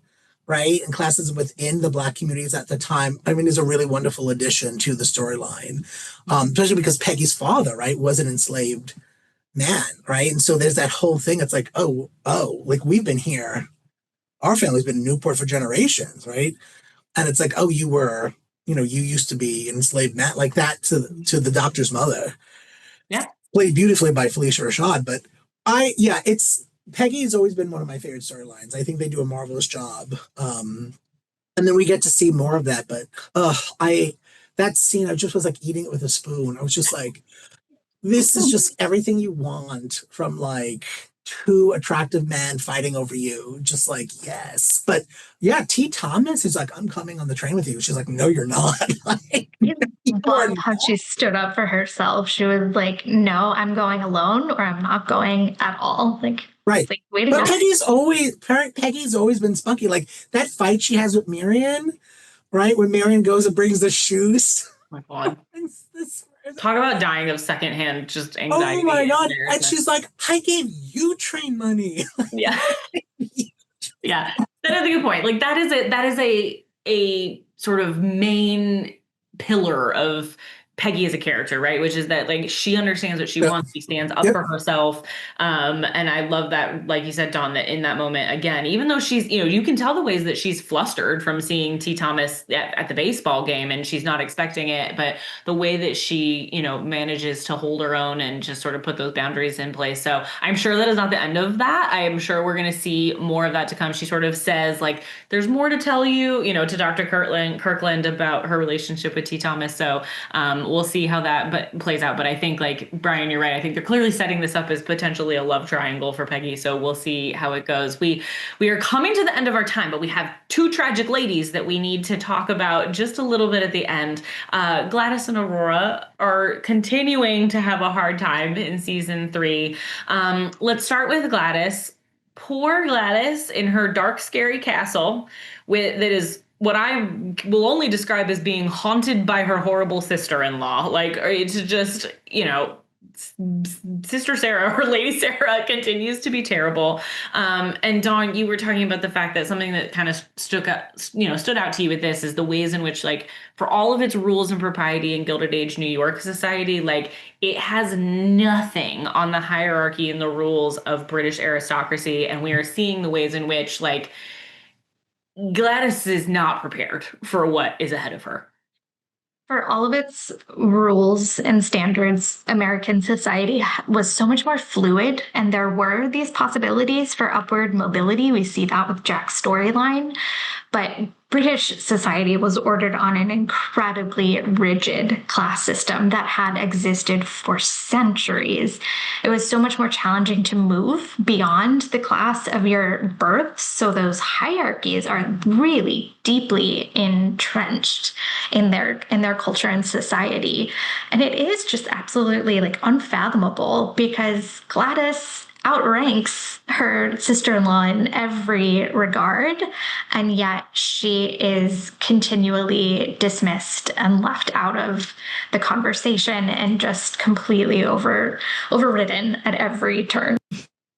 right, and classism within the Black communities at the time, I mean, is a really wonderful addition to the storyline, especially because Peggy's father, right, was an enslaved man, right? And so there's that whole thing. It's like, oh, like we've been here. Our family's been in Newport for generations, right? And it's like, oh, you were, you used to be an enslaved man, like that to the doctor's mother. Yeah. Played beautifully by Felicia Rashad. But it's Peggy has always been one of my favorite storylines. I think they do a marvelous job. And then we get to see more of that. But that scene, I just was like eating it with a spoon. I was just like, This is just everything you want from like two attractive men fighting over you. Just like, yes. But yeah, T. Thomas is like, I'm coming on the train with you. She's like, no, you're not. Like, I you are love how she stood up for herself. She was like, no, I'm going alone or I'm not going at all. Like, right. it's like, way to But go. Peggy's always been spunky. Like that fight she has with Marian, right? When Marian goes and brings the shoes. Oh my God. Talk about dying of secondhand just anxiety. Oh my God. And she's like, I gave you train money. Yeah. Yeah. That is a good point. Like that is a sort of main pillar of Peggy as a character, right? Which is that like she understands what she wants. She stands up for herself. And I love that, like you said, Dawn, that in that moment, again, even though she's, you can tell the ways that she's flustered from seeing T. Thomas at the baseball game and she's not expecting it, but the way that she, manages to hold her own and just sort of put those boundaries in place. So I'm sure that is not the end of that. I am sure we're going to see more of that to come. She sort of says like, there's more to tell you, to Dr. Kirkland about her relationship with T. Thomas. So, we'll see how that plays out. But I think, like, Brian, you're right. I think they're clearly setting this up as potentially a love triangle for Peggy. So we'll see how it goes. We are coming to the end of our time, but we have two tragic ladies that we need to talk about just a little bit at the end. Gladys and Aurora are continuing to have a hard time in season 3. Let's start with Gladys. Poor Gladys in her dark, scary castle that is what I will only describe as being haunted by her horrible sister-in-law. Like, it's just, Sister Sarah or Lady Sarah continues to be terrible. And Dawn, you were talking about the fact that something that kind of stood out to you with this is the ways in which, like, for all of its rules and propriety in Gilded Age New York society, like, it has nothing on the hierarchy and the rules of British aristocracy. And we are seeing the ways in which, like, Gladys is not prepared for what is ahead of her. For all of its rules and standards, American society was so much more fluid, and there were these possibilities for upward mobility. We see that with Jack's storyline. But British society was ordered on an incredibly rigid class system that had existed for centuries. It was so much more challenging to move beyond the class of your birth. So those hierarchies are really deeply entrenched in their culture and society. And it is just absolutely like unfathomable because Gladys outranks her sister-in-law in every regard, and yet she is continually dismissed and left out of the conversation and just completely overridden at every turn.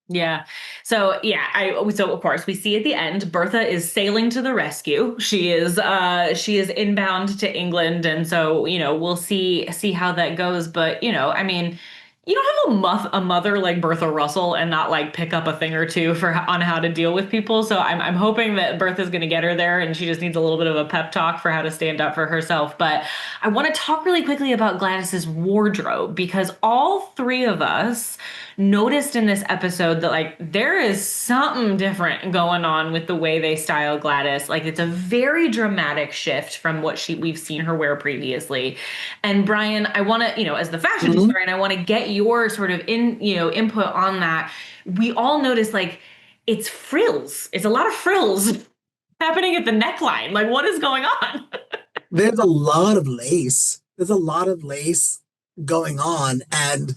Yeah. So so of course we see at the end, Bertha is sailing to the rescue. She is inbound to England. And so, we'll see how that goes. But, I mean, you don't have a mother like Bertha Russell and not like pick up a thing or two on how to deal with people. So I'm hoping that Bertha's going to get her there and she just needs a little bit of a pep talk for how to stand up for herself. But I want to talk really quickly about Gladys's wardrobe because all three of us noticed in this episode that like there is something different going on with the way they style Gladys. Like it's a very dramatic shift from what we've seen her wear previously. And Brian, I want to, as the fashion historian, I want to get your sort of input on that. We all notice like it's frills. It's a lot of frills happening at the neckline. Like what is going on? There's a lot of lace. There's a lot of lace going on. And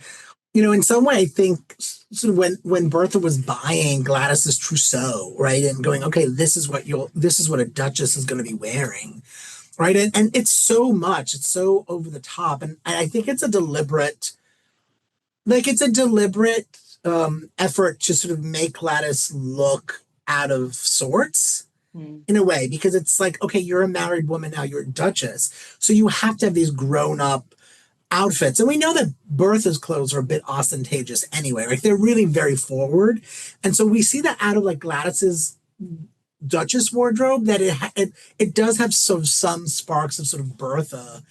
in some way, I think sort of when Bertha was buying Gladys's trousseau, right, and going, okay, this is what a duchess is going to be wearing, right, and it's so over the top, and I think it's a deliberate effort to sort of make Gladys look out of sorts in a way, because it's like, okay, you're a married woman now, you're a duchess, so you have to have these grown up outfits. And we know that Bertha's clothes are a bit ostentatious anyway, like they're really very forward. And so we see that out of like Gladys's Duchess wardrobe, that it does have some sparks of sort of Bertha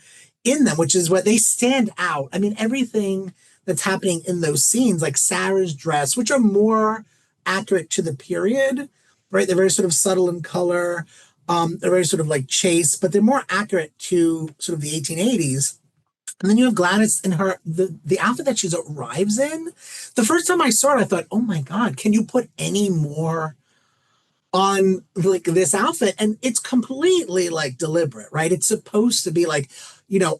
in them, which is what they stand out. I mean, everything that's happening in those scenes, like Sarah's dress, which are more accurate to the period, right? They're very sort of subtle in color. They're very sort of like chaste, but they're more accurate to sort of the 1880s. And then you have Gladys in the outfit that she arrives in. The first time I saw it, I thought, oh my God, can you put any more on like this outfit? And it's completely like deliberate, right? It's supposed to be like,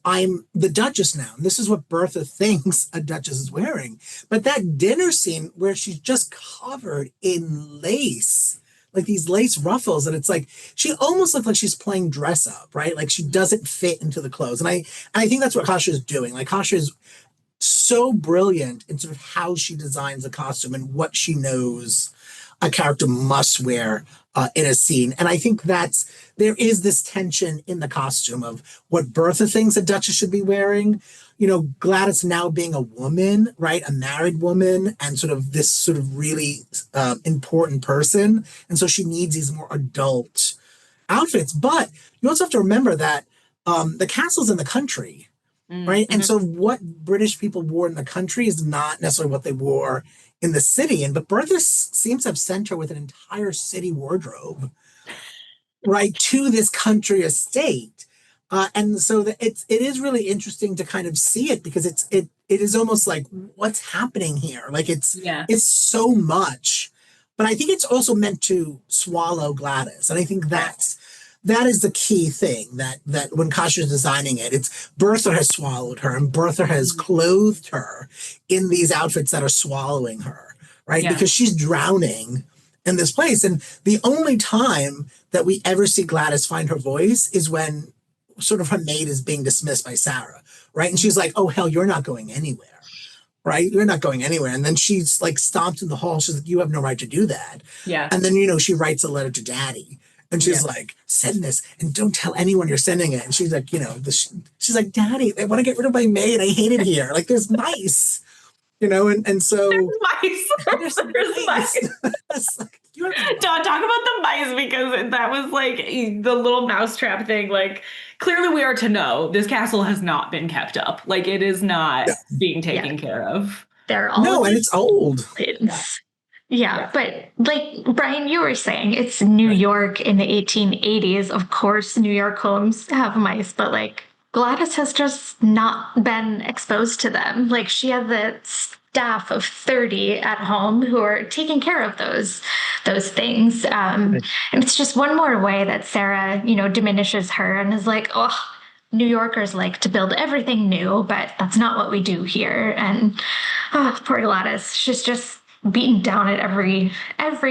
I'm the Duchess now. And this is what Bertha thinks a Duchess is wearing. But that dinner scene where she's just covered in lace, like these lace ruffles, and it's like she almost looks like she's playing dress up, right? Like she doesn't fit into the clothes. And I think that's what Kasha is doing. Like Kasha is so brilliant in sort of how she designs a costume and what she knows a character must wear in a scene. And I think there is this tension in the costume of what Bertha thinks a Duchess should be wearing. Gladys now being a woman, right? A married woman and sort of this sort of really important person. And so she needs these more adult outfits. But you also have to remember that the castle's in the country, right? And so what British people wore in the country is not necessarily what they wore in the city. But Bertha seems to have sent her with an entire city wardrobe, right, to this country estate. And so it is really interesting to kind of see it because it is almost like what's happening here. Like it's so much, but I think it's also meant to swallow Gladys. And I think that is the key thing that when Kasha is designing it, it's Bertha has swallowed her and Bertha has clothed her in these outfits that are swallowing her, right? Yeah. Because she's drowning in this place. And the only time that we ever see Gladys find her voice is when sort of her maid is being dismissed by Sarah, right? And she's like, oh, hell, you're not going anywhere, right? You're not going anywhere. And then she's like stomped in the hall. She's like, you have no right to do that. Yeah. And then, she writes a letter to Daddy. And she's like, send this and don't tell anyone you're sending it. And she's like, she's like, Daddy, they want to get rid of my maid. I hate it here. Like there's mice, and so there's mice. Don't talk about the mice because that was like the little mousetrap thing. Like clearly we are to know this castle has not been kept up. Like it is not being taken care of. They're all and it's old. Yeah, but like Brian, you were saying, it's New York in the 1880s. Of course, New York homes have mice, but like Gladys has just not been exposed to them. Like she had the staff of 30 at home who are taking care of those things. And it's just one more way that Sarah, diminishes her and is like, oh, New Yorkers like to build everything new, but that's not what we do here. And poor Gladys, she's just beaten down at every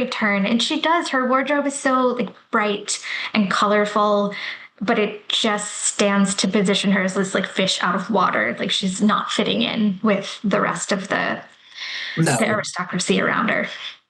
turn. And her wardrobe is so like bright and colorful, but it just stands to position her as this like fish out of water. Like she's not fitting in with the rest of the aristocracy around her.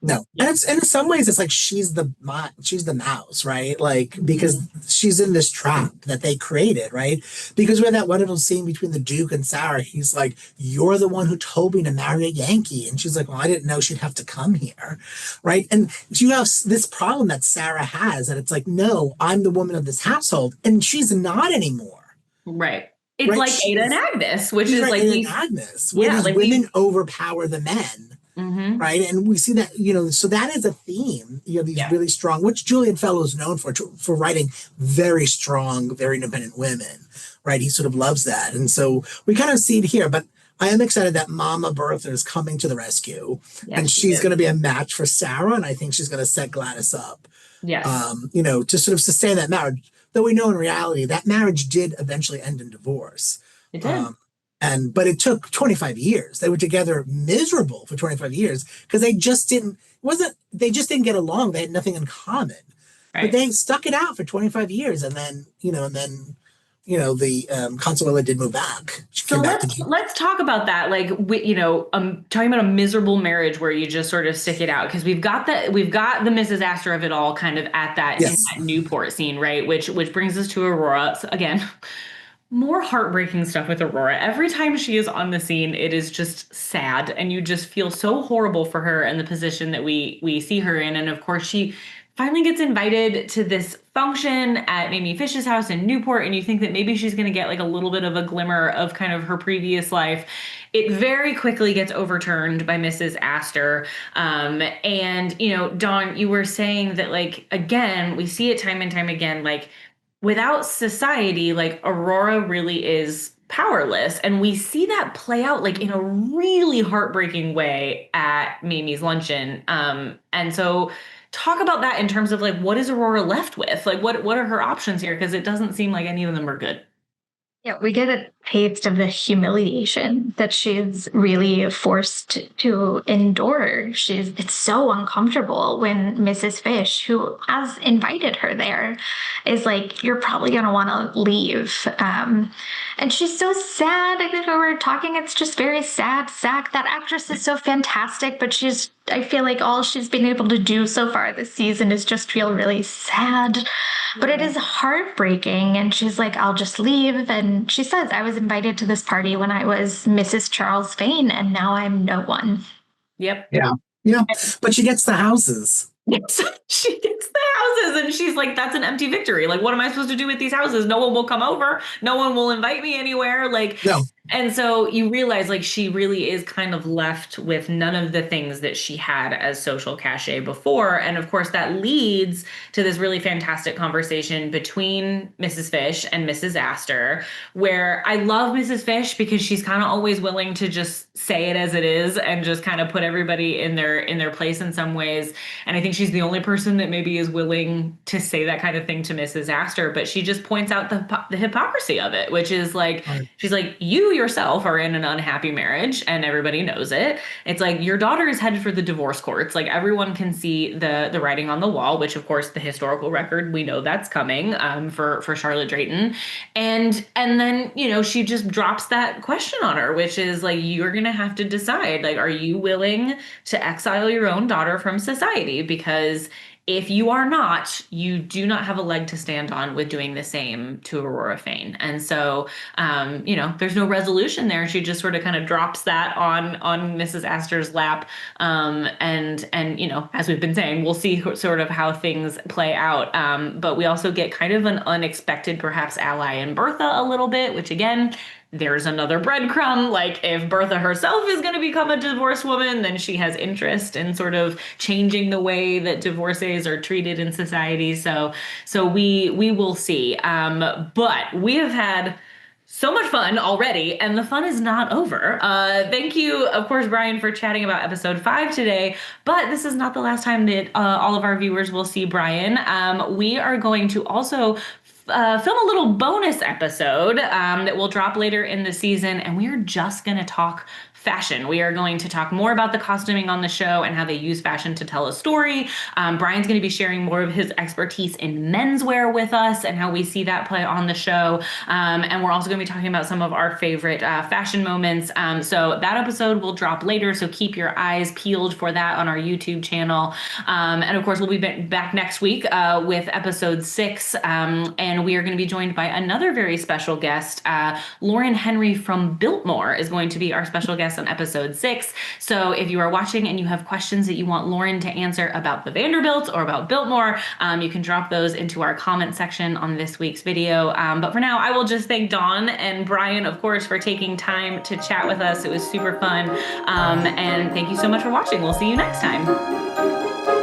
No. And in some ways it's like she's the mouse, right? Like because she's in this trap that they created, right? Because we had that wonderful scene between the Duke and Sarah. He's like, you're the one who told me to marry a Yankee. And she's like, well, I didn't know she'd have to come here. Right. And you have this problem that Sarah has, and it's like, no, I'm the woman of this household. And she's not anymore. Right. It's like Ada and Agnes, which is like Ada and Agnes, where these women overpower the men. Mm-hmm. Right. And we see that, so that is a theme, these really strong, which Julian Fellow is known for writing very strong, very independent women. Right. He sort of loves that. And so we kind of see it here. But I am excited that Mama Bertha is coming to the rescue and she's going to be a match for Sarah. And I think she's going to set Gladys up, to sort of sustain that marriage. Though we know in reality that marriage did eventually end in divorce. It did. But it took 25 years. They were together miserable for 25 years because they just didn't get along. They had nothing in common. Right. But they stuck it out for 25 years. And then, the Consuela did move back. So let's talk about that. Like, talking about a miserable marriage where you just sort of stick it out. Because we've got the Mrs. Astor of it all kind of at that, in that Newport scene, right? Which brings us to Aurora. So again, more heartbreaking stuff with Aurora. Every time she is on the scene, it is just sad. And you just feel so horrible for her and the position that we see her in. And of course, she finally gets invited to this function at Mamie Fish's house in Newport. And you think that maybe she's going to get like a little bit of a glimmer of kind of her previous life. It very quickly gets overturned by Mrs. Astor. And, Dawn, you were saying that, like, again, we see it time and time again, like, without society, like Aurora really is powerless. And we see that play out like in a really heartbreaking way at Mamie's luncheon. And so talk about that in terms of like, what is Aurora left with? Like, what are her options here? Because it doesn't seem like any of them are good. Yeah, we get a taste of the humiliation that she's really forced to endure. It's so uncomfortable when Mrs. Fish, who has invited her there, is like, you're probably going to want to leave. And she's so sad. I think we were talking, it's just very sad. Zach, that actress is so fantastic, but I feel like all she's been able to do so far this season is just feel really sad. But it is heartbreaking. And she's like, I'll just leave. And she says, I was invited to this party when I was Mrs. Charles Fane, and now I'm no one. Yep. Yeah. Yeah. But she gets the houses. Yes, she gets the houses and she's like, that's an empty victory. Like, what am I supposed to do with these houses? No one will come over. No one will invite me anywhere. Like, no. And so you realize like she really is kind of left with none of the things that she had as social cachet before. And of course, that leads to this really fantastic conversation between Mrs. Fish and Mrs. Astor, where I love Mrs. Fish because she's kind of always willing to just say it as it is and just kind of put everybody in their place in some ways. And I think she's the only person that maybe is willing to say that kind of thing to Mrs. Astor, but she just points out the hypocrisy of it, which is like, she's like, you yourself are in an unhappy marriage and everybody knows it. It's like your daughter is headed for the divorce courts. Like everyone can see the writing on the wall, which of course the historical record, we know that's coming for Charlotte Drayton. And then, you know, she just drops that question on her, which is like, you're going to have to decide, like, are you willing to exile your own daughter from society? Because if you are not, you do not have a leg to stand on with doing the same to Aurora Fane. And so, you know, there's no resolution there. She just sort of kind of drops that on Mrs. Astor's lap. And, you know, as we've been saying, we'll see sort of how things play out. But we also get kind of an unexpected, perhaps, ally in Bertha a little bit, which again, there's another breadcrumb. Like if Bertha herself is going to become a divorced woman, then she has interest in sort of changing the way that divorcees are treated in society. So we will see. But we have had so much fun already, and the fun is not over. Thank you, of course, Brian, for chatting about episode 5 today. But this is not the last time that all of our viewers will see Brian. We are going to also film a little bonus episode that will drop later in the season, and we're just going to talk fashion. We are going to talk more about the costuming on the show and how they use fashion to tell a story. Brian's going to be sharing more of his expertise in menswear with us and how we see that play on the show. And we're also going to be talking about some of our favorite fashion moments. So that episode will drop later, so keep your eyes peeled for that on our YouTube channel. And of course, we'll be back next week with episode 6. And we are going to be joined by another very special guest. Lauren Henry from Biltmore is going to be our special guest on episode 6. So if you are watching and you have questions that you want Lauren to answer about the Vanderbilts or about Biltmore, you can drop those into our comment section on this week's video. But for now, I will just thank Dawn and Brian, of course, for taking time to chat with us. It was super fun. And thank you so much for watching. We'll see you next time.